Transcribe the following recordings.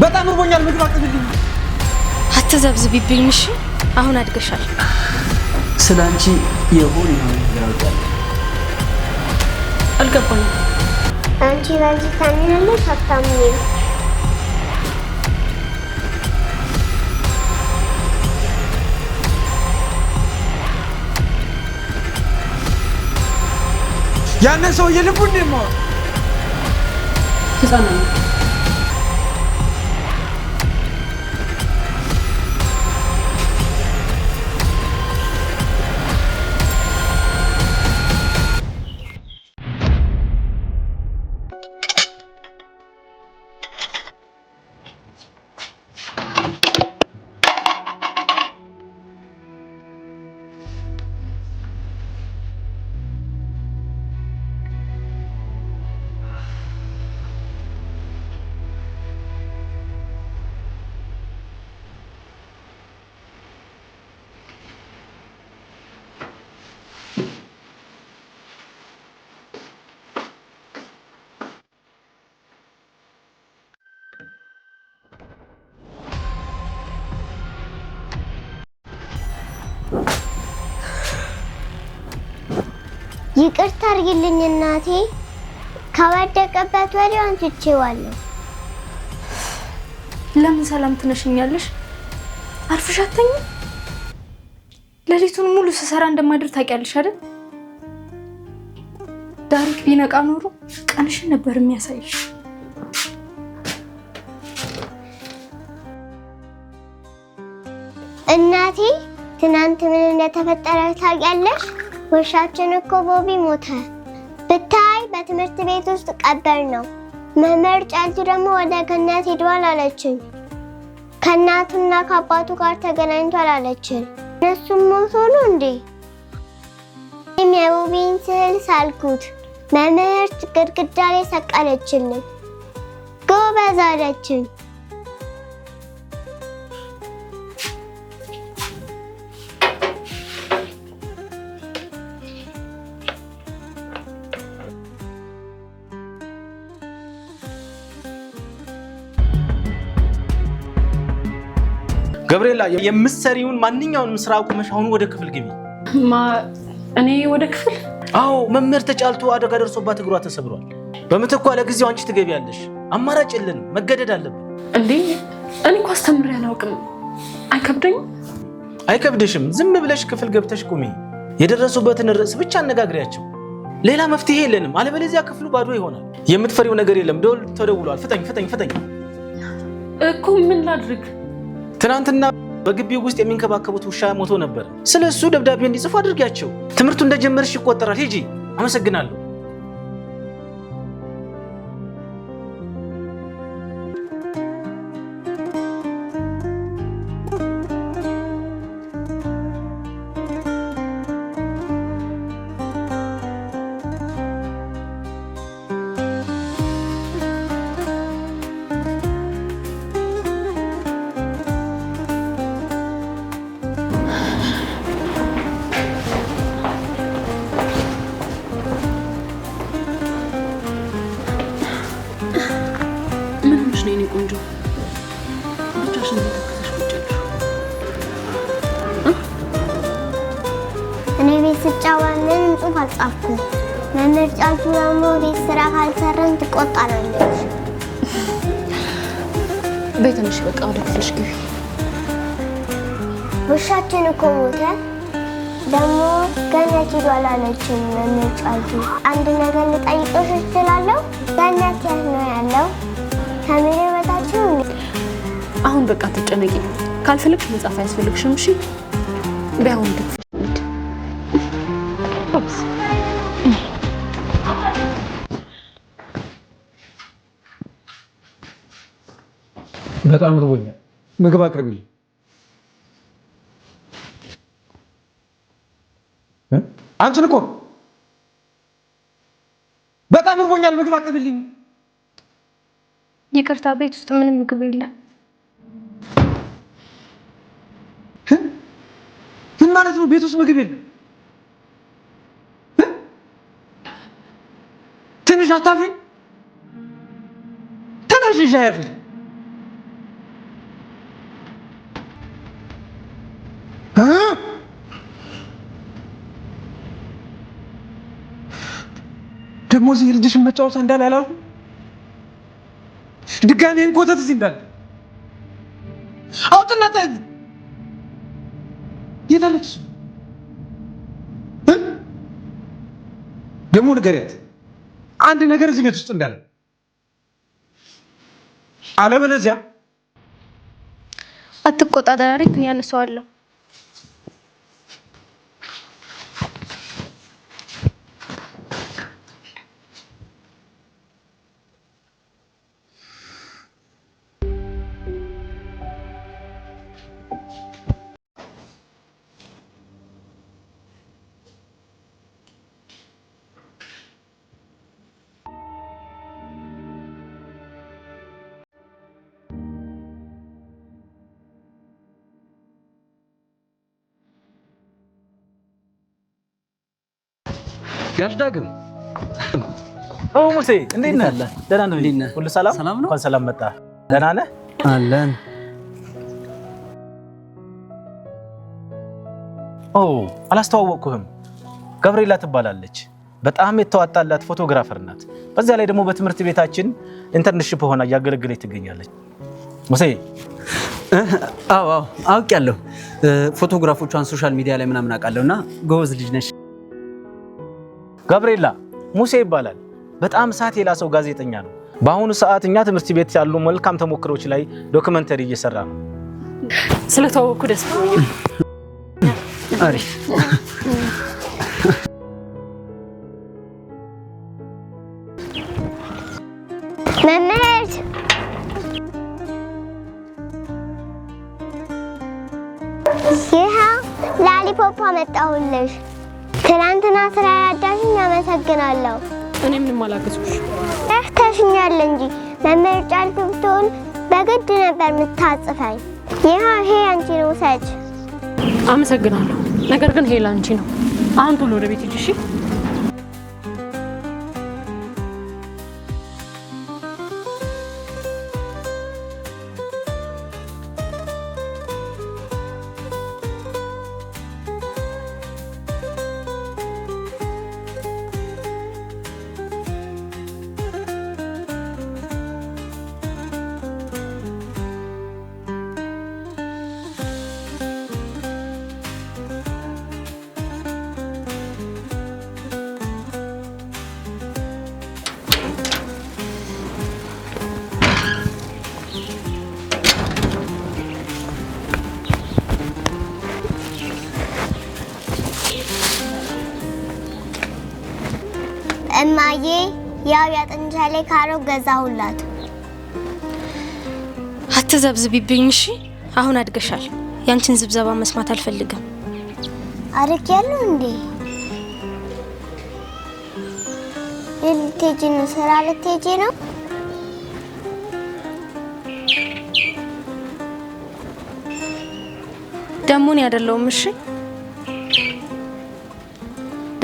በጣም እርቦኛል ምግብ አቅርብልኝ። አትዘብዝቢብኝ እሺ አሁን አድገሻል ስላንቺ የሆነ ነገር አውቃለሁ አልገባኝም አንቺ ለዚህ ታምኛለሽ አታምኚም ያንን ሰውዬ ልቡን ነው ህፃን ነው ይቅርታ አድርጊልኝ እናቴ ከወደቀበት ወዲያው አንቺዋለሁ ለምን ሰላም ትነሽኛለሽ አርፈሽ አትተኝ ለሊቱን ሙሉ ስሰራ እንደማድር ታውቂያለሽ አይደል ዳሪክ ቢነቃ ኖሮ ቀንሽን ነበር የሚያሳይሽ እናቴ ትናንት ምን እንደተፈጠረ ታውቂያለሽ ውሻችን እኮ ቦቢ ሞተ ብታይ በትምህርት ቤት ውስጥ ቀበር ነው መምህር ጫልቱ ደግሞ ወደ ገነት ሄዷል አለችኝ ከእናቱና ከአባቱ ጋር ተገናኝቷል አለችኝ እነሱም ሞቶ ነው እንዴ የቦቢን ስዕል ሳልኩት መምህር ግድግዳ ላይ ሰቀለችልኝ ጎበዝ አለችኝ ገብርኤላ የምትሰሪውን ማንኛውንም ስራ አቁመሽ አሁን ወደ ክፍል ግቢ እኔ ወደ ክፍል አዎ መምህር ተጫልቶ አደጋ ደርሶባት እግሯ ተሰብሯል በመተኳ ለጊዜው አንቺ ትገቢያለሽ አማራጭ የለንም መገደድ አለብን እንዴ እኔ እኮ አስተምሬ አላውቅም አይከብደኝም አይከብድሽም ዝም ብለሽ ክፍል ገብተሽ ቁሚ የደረሱበትን ርዕስ ብቻ አነጋግሪያቸው ሌላ መፍትሄ የለንም አለበለዚያ ክፍሉ ባዶ ይሆናል የምትፈሪው ነገር የለም ደውል ተደውሏል ፍጠኝ እኮ ምን ላድርግ ትናንትና በግቢው ውስጥ የሚንከባከቡት ውሻ ሞቶ ነበር ስለሱ ደብዳቤ እንዲጽፉ አድርጊያቸው ትምህርቱ እንደጀመርሽ ይቆጠራል ሂጂ አመሰግናለሁ ቆንጆ ብቻሽን ተከተሽ ቁጭ እኔ ቤት ስጫወት ምንም ጽሑፍ አልጻፍኩም መምህር ጫልቱ ደግሞ ቤት ስራ ካልሰራን ትቆጣናለች በትንሽ በቃ ወደ ክፍልሽ ግቢ ውሻችን እኮ ሞተ ደግሞ ገነት ሄዷል አለችኝ መምህር ጫልቱ አንድ ነገር ልጠይቅሽ እችላለሁ ገነት የት ነው ያለው ከሜሬ በታችሁ አሁን በቃ ተጨነቂ ካልፈለግሽ መጻፍ አያስፈልግሽም እሺ በአሁን ድክፍ በጣም ርቦኛል ምግብ አቅርቢልኝ አንቺን እኮ በጣም ርቦኛል ምግብ አቅርቢልኝ ይቅርታ ቤት ውስጥ ምንም ምግብ የለም ምን ማለት ነው ቤት ውስጥ ምግብ የለም ትንሽ አታፍሪ ተነሽ ሻይፍ ደግሞ እዚህ ልጅሽን መጫወቻ እንዳለ ያላሉ ድጋሜ እንቆተት እዚህ እንዳለ አውጥና ታይ የታለች ደግሞ ንገሪያት አንድ ነገር እዚህ ቤት ውስጥ እንዳለ አለበለዚያ አትቆጣጠሪ ያነሳዋለሁ ጋሽ ዳግም ሙሴ እንዴት ነህ? ደህና ነህ? ሁሉ ሰላም? እንኳን ሰላም መጣ። ደህና ነህ? አለን። አላስተዋወቅኩህም። ገብርኤላ ትባላለች። በጣም የተዋጣላት ፎቶግራፈር ናት። በዛ ላይ ደግሞ በትምህርት ቤታችን ኢንተርንሺፕ ሆና እያገለገለች ትገኛለች። ሙሴ አዎ አውቄያለሁ። ፎቶግራፎቿን ሶሻል ሚዲያ ላይ ምናምን አውቃለሁና ጎበዝ ልጅ ነሽ። ገብርኤላ ሙሴ ይባላል። በጣም ሰዓት የላሰው ጋዜጠኛ ነው። በአሁኑ ሰዓት እኛ ትምህርት ቤት ያሉ መልካም ተሞክሮች ላይ ዶክመንተሪ እየሰራ ነው። ስለተዋወቅኩ ደስ ብሎኛል። አሪፍ መምህር ይኸው ላሊፖፕ አመጣሁልሽ። ትናንትና ስራ ያዳሽኝ አመሰግናለሁ። እኔ ምንም አላገዝኩሽ። ረድተሽኛል እንጂ መምህር ጫልቱ ብትሆን በግድ ነበር የምታጽፈኝ። ይሄ አንቺ ነው፣ ውሰጅ። አመሰግናለሁ። ነገር ግን ሄላ አንቺ ነው። አሁን ቶሎ ወደ ቤት ሂጂ እሺ? እማዬ ያው ያጥንቻ ላይ ካሮት ገዛሁላት። አትዘብዝቢብኝ እሺ? አሁን አድገሻል። ያንቺን ዝብዘባ መስማት አልፈልግም። አድጌያለሁ እንዴ? ልትሄጂ ነው? ስራ ልትሄጂ ነው? ደሞን ያደለውም እሺ?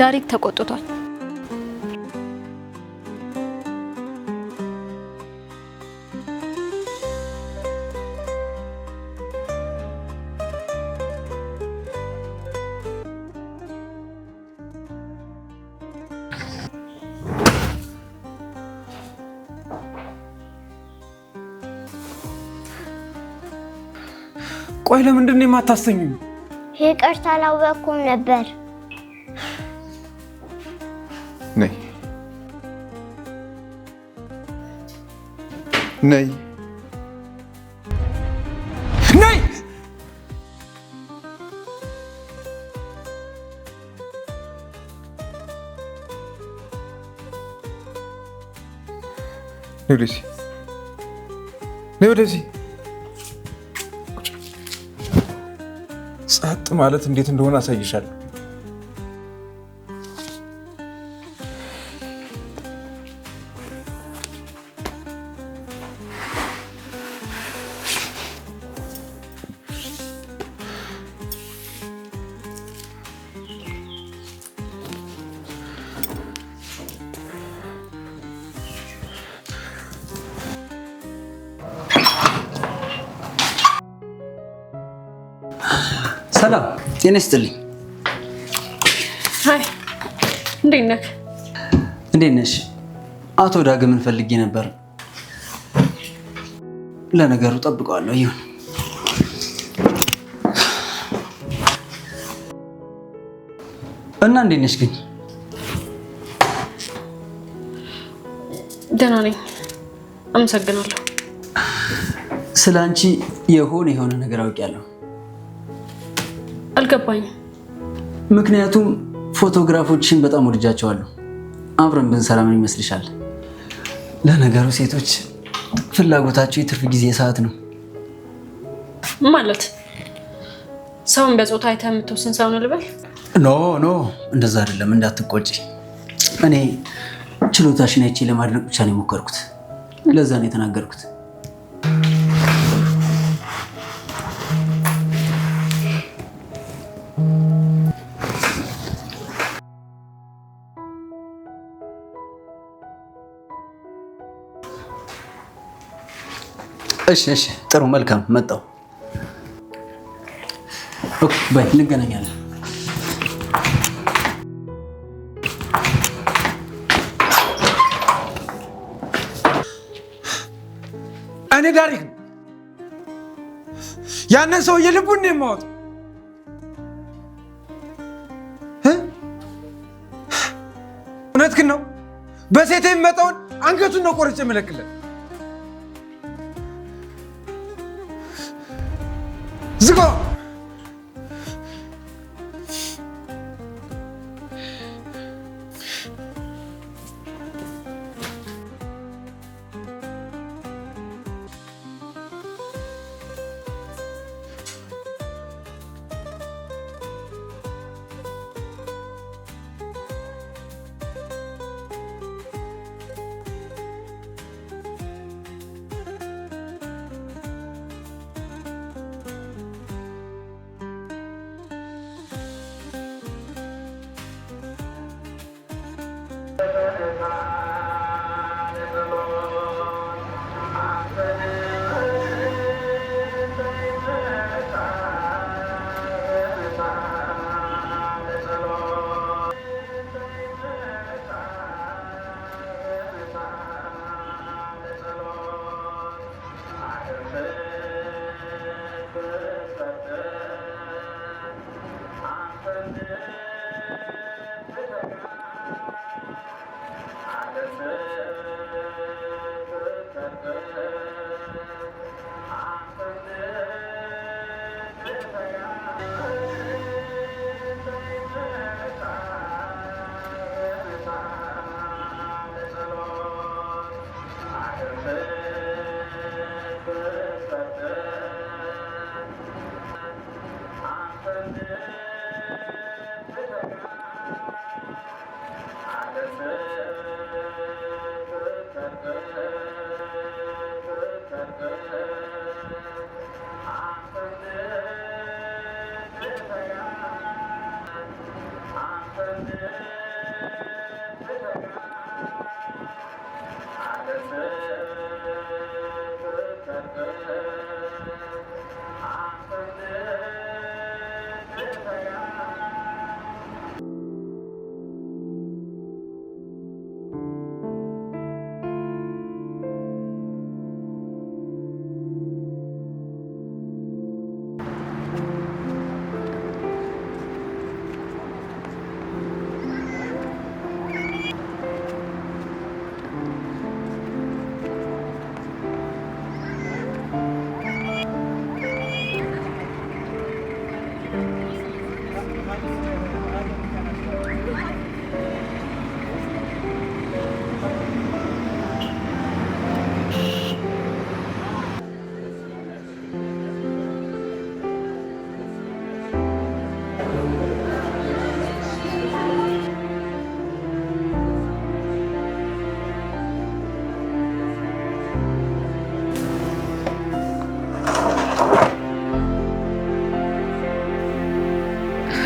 ዳሪክ ተቆጥቷል። ቆይ ለምንድን ነው የማታስተኙኝ? ይቅርታ አላወቅኩም ነበር። ነይ ነይ ነይ ወደዚህ ነይ ወደዚህ። ጸጥ ማለት እንዴት እንደሆነ አሳይሻለሁ። ሰላም ጤና ይስጥልኝ። ሃይ እንዴት ነህ? እንዴት ነሽ? አቶ ዳግምን ፈልጌ ነበር። ለነገሩ ጠብቀዋለሁ። ይሁን። እና እንዴት ነሽ ግን? ደህና ነኝ፣ አመሰግናለሁ። ስለ አንቺ የሆነ ነገር አውቄያለሁ። አልገባኝም። ምክንያቱም ፎቶግራፎችን በጣም ወድጃቸዋለሁ። አብረን ብንሰራ ምን ይመስልሻል? ለነገሩ ሴቶች ፍላጎታቸው የትርፍ ጊዜ ሰዓት ነው ማለት። ሰውን በጾታ አይተህ የምትወስን ሰው ነው ልበል? ኖ እንደዛ አይደለም፣ እንዳትቆጪ። እኔ ችሎታሽን አይቼ ለማድነቅ ብቻ ነው የሞከርኩት። ለዛ ነው የተናገርኩት። እሺ ጥሩ መልካም መጣው። ኦኬ ባይ እንገናኛለን። እኔ ዳሪክ ያንን ሰውዬ ልቡን ነው የማወጣው። እውነትህን ነው። በሴት የሚመጣውን አንገቱን ነው ቆርጬ የምለቅለት። ዝጎ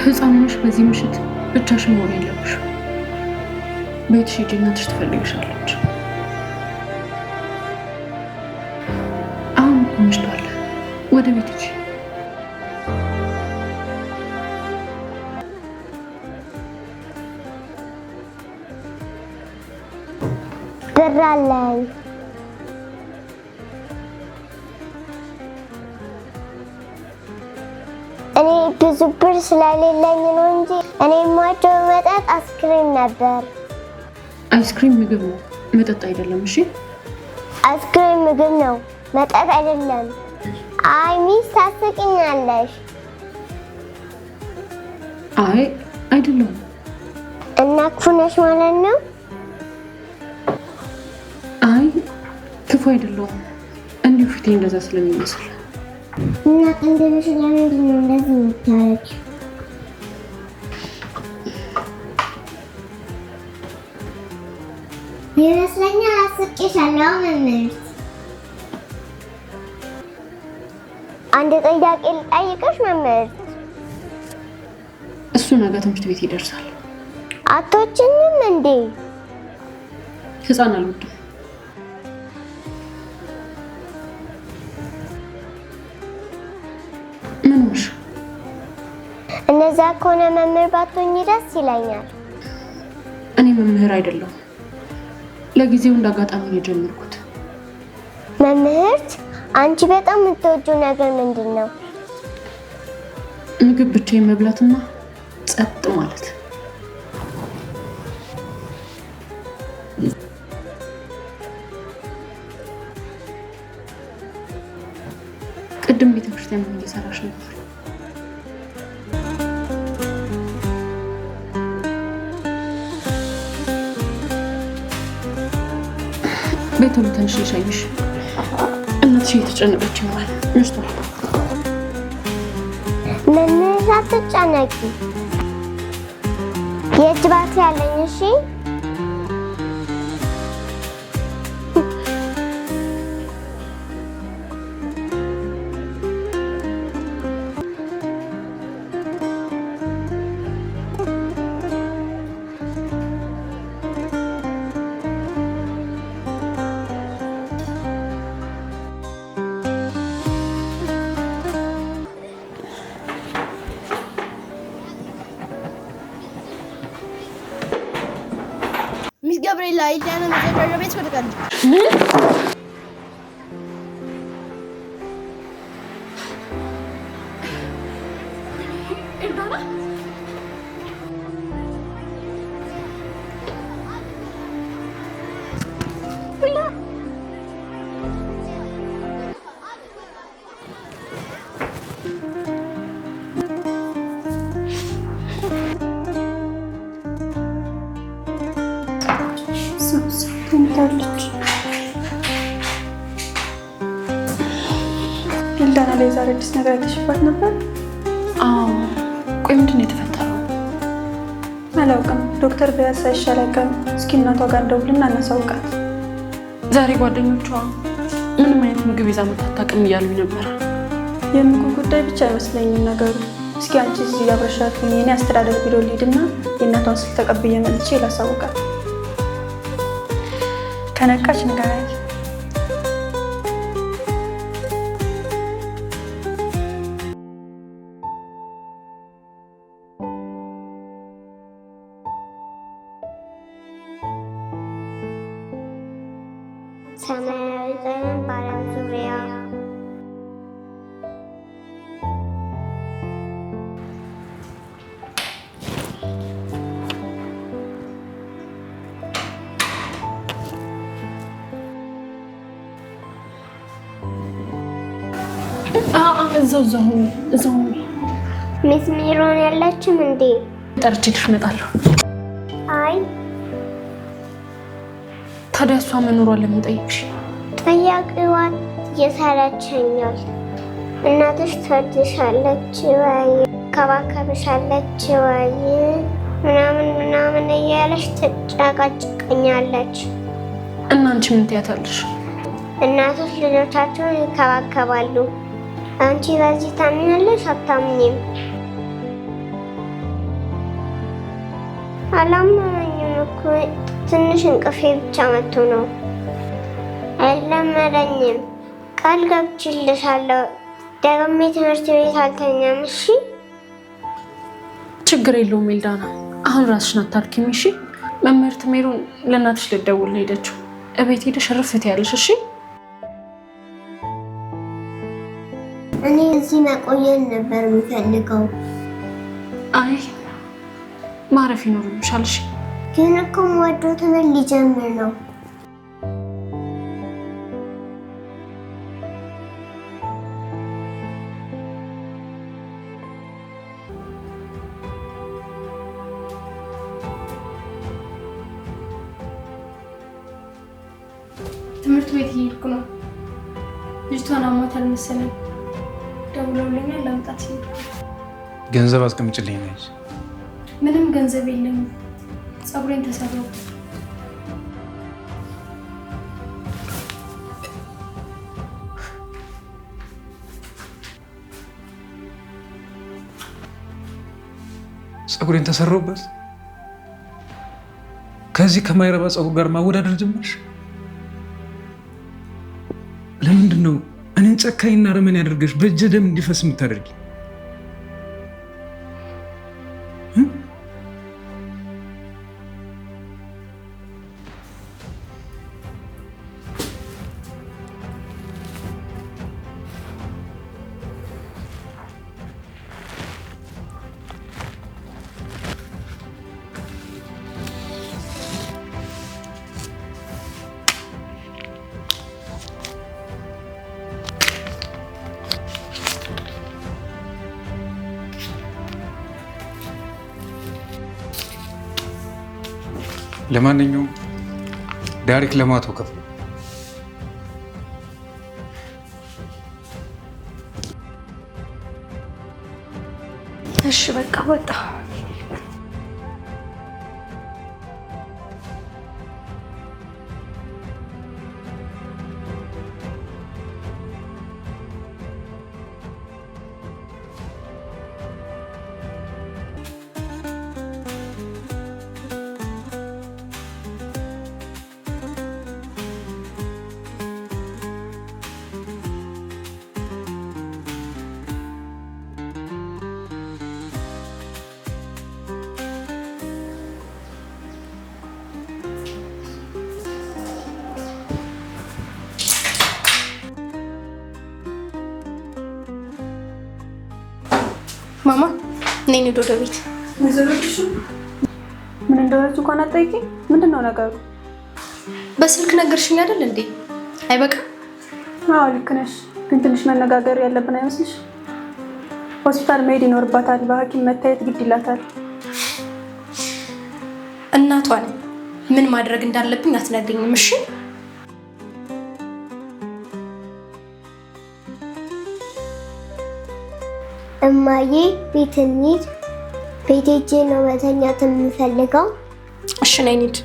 ህፃኖች በዚህ ምሽት ብቻሽን መሆን የለብሽም። ቤትሽ ሂጂ፣ እናትሽ ትፈልግሻለች። አሁን መሽቷል፣ ወደ ቤት ሂጂ። ብር አለኝ። እኔ ብዙ ብር ስለሌለኝ ነው እንጂ እኔ የምወደው መጠጥ አይስክሪም ነበር። አይስክሪም ምግብ ነው፣ መጠጥ አይደለም። እሺ አይስክሪም ምግብ ነው፣ መጠጥ አይደለም። አይ ሚስት ታስቂኛለሽ። አይ አይደለም። እና ክፉ ነሽ ማለት ነው? አይ ክፉ አይደለሁም፣ እንዲሁ ፊቴ እንደዛ ስለሚመስል። እና ቀንደሽ ለምንድን ነው እንደዚህ የምታረጊው? ይመስለኛል አስቄሻለሁ መምህርት። አንድ ጥያቄ ልጠይቅሽ መምህርት። እሱ ነገ ትምህርት ቤት ይደርሳል። አቶችንም እንዴ? ህፃን አልወድም። ምን ሆንሽ? እነዛ ከሆነ መምህር ባትሆኚ ደስ ይለኛል። እኔ መምህር አይደለሁም። ለጊዜው እንዳጋጣሚ ነው የጀመርኩት። መምህርት፣ አንቺ በጣም የምትወጂው ነገር ምንድን ነው? ምግብ ብቻዬን መብላትና ጸጥ ማለት። ቅድም ቤተክርስቲያን ምን እየሰራሽ ነበር? ቤቱን ትንሽ ልሸኝሽ። እናትሽ እየተጨነቀች ይሆናል። መሽቷል። መምህር አትጨነቂ፣ የእጅ ባትሪ ያለኝ። እሺ ሚስ ገብርኤላ ኢሊያና መዘጋጃ ቤት ወደቀች። ምን? ተኝታለች። ኤልዳና ላይ ዛሬ አዲስ ነገር አይተሽባት ነበር? አዎ። ቆይ ምንድን ነው የተፈጠረው? አላውቅም። ዶክተር ቢያሳ ይሻላል። እስኪ እናቷ ጋር እንደውልና እናሳውቃት። ዛሬ ጓደኞቿ ምንም አይነት ምግብ ይዛ መታ አታውቅም እያሉኝ ነበር። የምግብ ጉዳይ ብቻ አይመስለኝም ነገሩ። እስኪ አንቺ እዚህ አብረሻት የኔ አስተዳደር ቢሮ ልሂድና የእናቷን ስልክ ተቀብዬ መጥቼ ላሳውቃት። ከነቃች ንገረኝ። ሰማያዊ ቀለም በዓለም ዙሪያ እዛው ሚስ ሜሮን ያለችም እንዴ? ጠርቼልሽ እመጣለሁ። አይ ታዲያ እሷ መኖሯን ለምን ጠየቅሽ? ጥያቄዋን እየሰለቸኛል። እናትሽ ትወድሻለች ወይ ከባከብሻለች ወይ ምናምን እያለች ትጨቃጭቀኛለች። እና አንቺ ምን ትያታለሽ? እናቶች ልጆቻቸውን ይከባከባሉ። አንቺ በዚህ ታምኛለሽ? አታምኝም? አላመመኝም እኮ ትንሽ እንቅፌ ብቻ መጥቶ ነው። አይለመደኝም። ቃል ገብቼልሻለሁ ደግሜ ትምህርት ቤት አልተኛም። እሺ ችግር የለውም ኤልዳና፣ አሁን ራስሽን አታርኪም። እሺ መምህርት ሜሮን ለእናትሽ ልትደውል ነው ሄደችው። እቤት ሄደሽ እረፍት ያለሽ እሺ? እኔ እዚህ መቆየት ነበር የምፈልገው። አይ ማረፍ ይኖርብሻል እሺ? ግን እኮ የምወደው ትምህርት ሊጀምር ነው። ትምህርት ቤት እየሄድኩ ነው። ልጅቷን አሟታል መሰለኝ። ደውለውልኛል ላምጣት ሲሉ። ገንዘብ አስቀምጭልኝ ነች። ምንም ገንዘብ የለኝም። ፀጉሬን ተሰራው። ፀጉሬን ተሰራውበት? ከዚህ ከማይረባ ፀጉር ጋር ማወዳደር ጀመርሽ? ለምንድን ነው እኔን ጨካኝና አረመኔ ያደርገሽ በእጄ ደም እንዲፈስ የምታደርጊ? ለማንኛውም ዳይሬክት ለማቶ ከፍሎ እሺ በቃ ወጣ። ማማ ነኝ ወደ ቤት። ምን እንደሆነች እንኳን አትጠይቂ። ምንድን ነው ነገሩ? በስልክ ነገርሽኝ አይደል እንዴ? አይበቃም? አዎ ልክ ነሽ፣ ግን ትንሽ መነጋገር ያለብን አይመስልሽ? ሆስፒታል መሄድ ይኖርባታል። በሐኪም መታየት ግድ ይላታል። እናቷን ምን ማድረግ እንዳለብኝ አትነግሪኝም? እሺ እማዬ ቤት እንሂድ። ቤት ሄጄ ነው መተኛት የምፈልገው። እሺ ነይ እንሂድ።